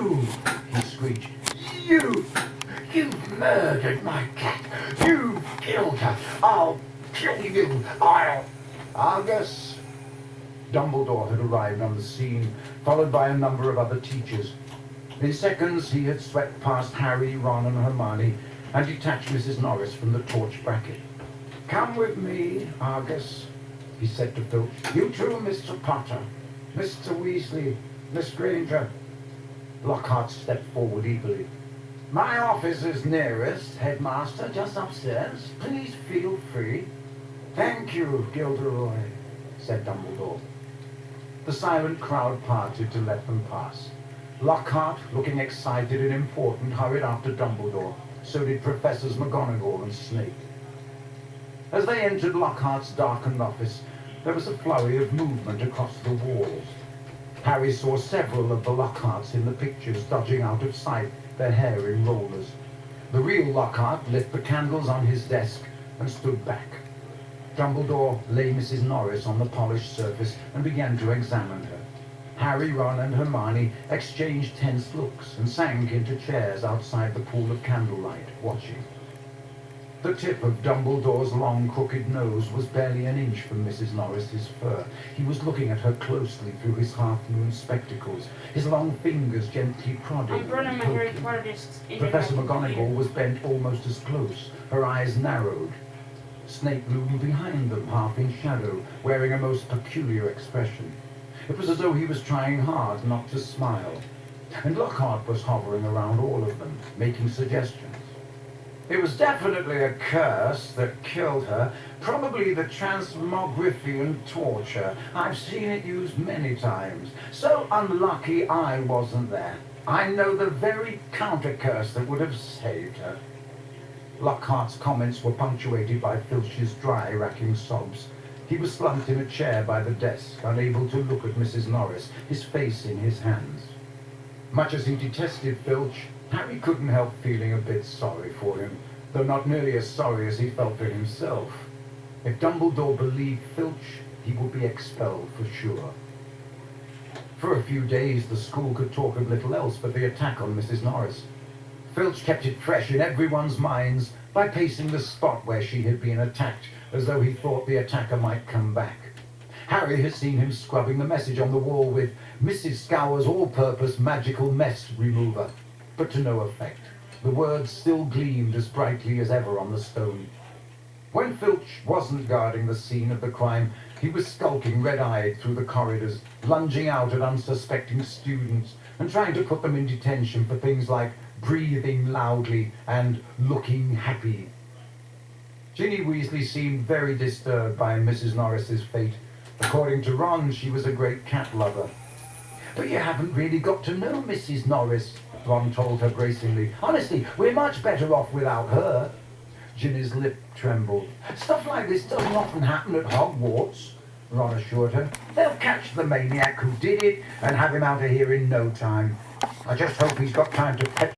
You, he screeched, you've murdered my cat. You've killed her. I'll kill you. Argus. Dumbledore had arrived on the scene, followed by a number of other teachers. In seconds, he had swept past Harry, Ron, and Hermione and detached Mrs. Norris from the torch bracket. Come with me, Argus, he said to Filch. You too, Mr. Potter, Mr. Weasley, Miss Granger. Lockhart stepped forward eagerly. My office is nearest, Headmaster, just upstairs. Please feel free. Thank you, Gilderoy, said Dumbledore. The silent crowd parted to let them pass. Lockhart, looking excited and important, hurried after Dumbledore. So did Professors McGonagall and Snape. As they entered Lockhart's darkened office, there was a flurry of movement across the walls. Harry saw several of the Lockharts in the pictures dodging out of sight, their hair in rollers. The real Lockhart lit the candles on his desk and stood back. Dumbledore lay Mrs. Norris on the polished surface and began to examine her. Harry, Ron, and Hermione exchanged tense looks and sank into chairs outside the pool of candlelight, watching. The tip of Dumbledore's long, crooked nose was barely an inch from Mrs. Norris's fur. He was looking at her closely through his half-moon spectacles, his long fingers gently prodding. I'm running my Harry Potter discs. Professor McGonagall was bent almost as close, her eyes narrowed. Snape loomed behind them, half in shadow, wearing a most peculiar expression. It was as though he was trying hard not to smile. And Lockhart was hovering around all of them, making suggestions. It was definitely a curse that killed her, probably the transmogrifian torture. I've seen it used many times. So unlucky I wasn't there. I know the very counter-curse that would have saved her. Lockhart's comments were punctuated by Filch's dry, racking sobs. He was slumped in a chair by the desk, unable to look at Mrs. Norris, his face in his hands. Much as he detested Filch, Harry couldn't help feeling a bit sorry for him, though not nearly as sorry as he felt for himself. If Dumbledore believed Filch, he would be expelled for sure. For a few days, the school could talk of little else but the attack on Mrs. Norris. Filch kept it fresh in everyone's minds by pacing the spot where she had been attacked, as though he thought the attacker might come back. Harry had seen him scrubbing the message on the wall with Mrs. Scour's all-purpose magical mess remover, but to no effect. The words still gleamed as brightly as ever on the stone. When Filch wasn't guarding the scene of the crime, he was skulking red-eyed through the corridors, lunging out at unsuspecting students and trying to put them in detention for things like breathing loudly and looking happy. Ginny Weasley seemed very disturbed by Mrs. Norris's fate. According to Ron, she was a great cat lover. But you haven't really got to know Mrs. Norris, Ron told her bracingly. Honestly, we're much better off without her. Ginny's lip trembled. Stuff like this doesn't often happen at Hogwarts, Ron assured her. They'll catch the maniac who did it and have him out of here in no time. I just hope he's got time to pet